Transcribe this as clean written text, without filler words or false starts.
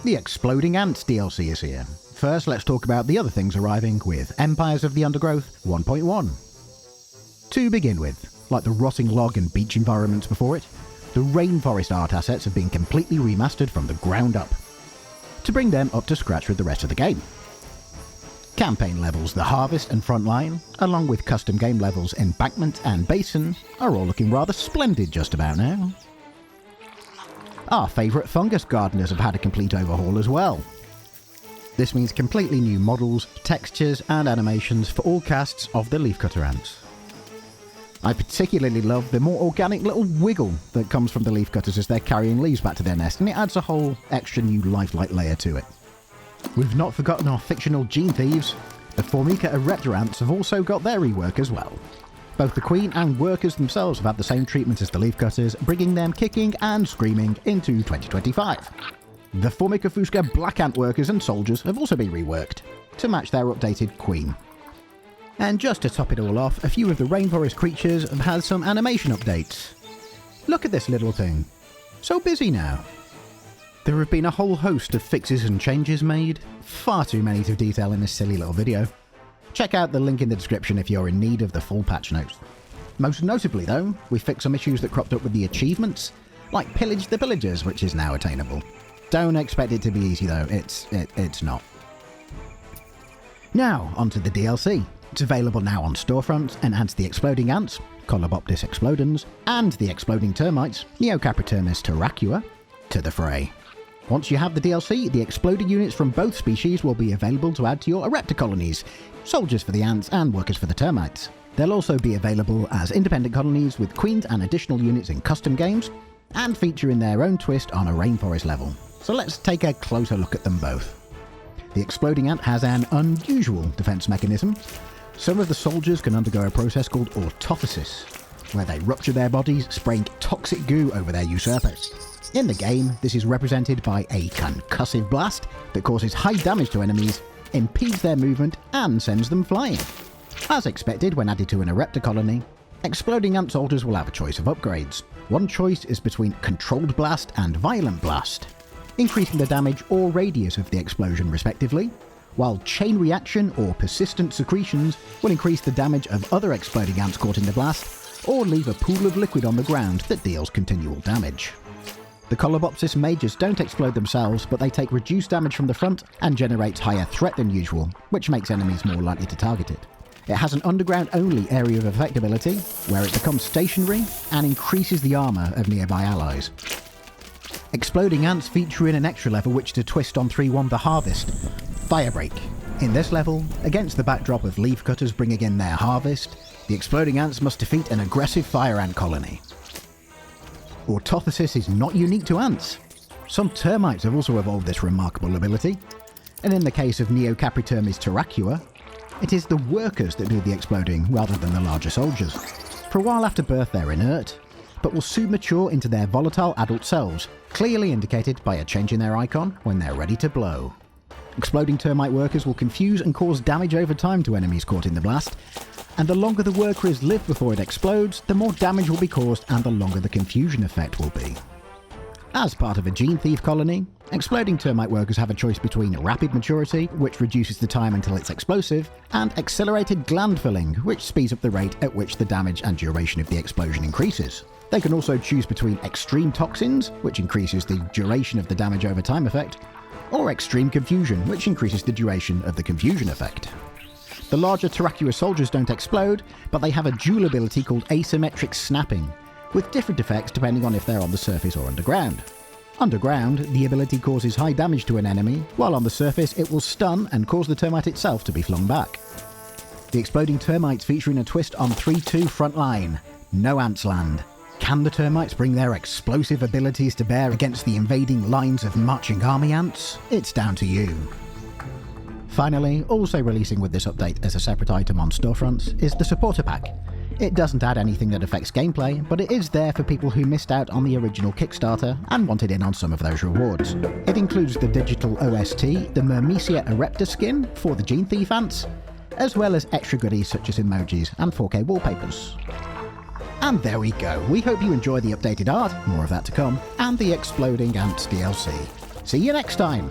The Exploding Ants DLC is here. First, let's talk about the other things arriving with Empires of the Undergrowth 1.1. To begin with, like the rotting log and beach environments before it, the rainforest art assets have been completely remastered from the ground up, to bring them up to scratch with the rest of the game. Campaign levels The Harvest and Frontline, along with custom game levels Embankment and Basin, are all looking rather splendid just about now. Our favourite fungus gardeners have had a complete overhaul as well. This means completely new models, textures and animations for all casts of the leafcutter ants. I particularly love the more organic little wiggle that comes from the leafcutters as they're carrying leaves back to their nest, and it adds a whole extra new lifelike layer to it. We've not forgotten our fictional gene thieves. The Formica erepta ants have also got their rework as well. Both the queen and workers themselves have had the same treatment as the leafcutters, bringing them kicking and screaming into 2025. The Formica fusca black ant workers and soldiers have also been reworked to match their updated queen. And just to top it all off, a few of the rainforest creatures have had some animation updates. Look at this little thing. So busy now. There have been a whole host of fixes and changes made. Far too many to detail in this silly little video. Check out the link in the description if you're in need of the full patch notes. Most notably though, we fixed some issues that cropped up with the achievements, like Pillage the Pillagers, which is now attainable. Don't expect it to be easy though, it's not. Now, onto the DLC. It's available now on storefronts and adds the exploding ants, Colobopsis explodens, and the exploding termites, Neocapritermes taracua, to the fray. Once you have the DLC, the exploding units from both species will be available to add to your erepta colonies, soldiers for the ants and workers for the termites. They'll also be available as independent colonies with queens and additional units in custom games, and feature in their own twist on a rainforest level. So let's take a closer look at them both. The exploding ant has an unusual defense mechanism. Some of the soldiers can undergo a process called autophasis, where they rupture their bodies, spraying toxic goo over their usurpers. In the game, this is represented by a concussive blast that causes high damage to enemies, impedes their movement, and sends them flying. As expected when added to an erepta colony, exploding ant soldiers will have a choice of upgrades. One choice is between controlled blast and violent blast, increasing the damage or radius of the explosion respectively, while chain reaction or persistent secretions will increase the damage of other exploding ants caught in the blast, or leave a pool of liquid on the ground that deals continual damage. The Colobopsis majors don't explode themselves, but they take reduced damage from the front and generate higher threat than usual, which makes enemies more likely to target it. It has an underground-only area of effect ability, where it becomes stationary and increases the armour of nearby allies. Exploding ants feature in an extra level which to twist on 3.1 The Harvest, Firebreak. In this level, against the backdrop of leafcutters bringing in their harvest, the exploding ants must defeat an aggressive fire ant colony. Autophasis is not unique to ants. Some termites have also evolved this remarkable ability, and in the case of Neocapritermes taracua, it is the workers that do the exploding rather than the larger soldiers. For a while after birth they're inert, but will soon mature into their volatile adult selves, clearly indicated by a change in their icon when they're ready to blow. Exploding termite workers will confuse and cause damage over time to enemies caught in the blast, and the longer the worker is lived before it explodes, the more damage will be caused and the longer the confusion effect will be. As part of a gene thief colony, exploding termite workers have a choice between rapid maturity, which reduces the time until it's explosive, and accelerated gland filling, which speeds up the rate at which the damage and duration of the explosion increases. They can also choose between extreme toxins, which increases the duration of the damage over time effect, or extreme confusion, which increases the duration of the confusion effect. The larger taracua soldiers don't explode, but they have a dual ability called asymmetric snapping, with different effects depending on if they're on the surface or underground. Underground, the ability causes high damage to an enemy, while on the surface it will stun and cause the termite itself to be flung back. The exploding termites feature in a twist on 3.2 Frontline, No Ants Land. Can the termites bring their explosive abilities to bear against the invading lines of marching army ants? It's down to you. Finally, also releasing with this update as a separate item on storefronts is the Supporter Pack. It doesn't add anything that affects gameplay, but it is there for people who missed out on the original Kickstarter and wanted in on some of those rewards. It includes the digital OST, the Myrmecia erepta skin for the Gene Thief ants, as well as extra goodies such as emojis and 4K wallpapers. And there we go. We hope you enjoy the updated art, more of that to come, and the Exploding Ants DLC. See you next time!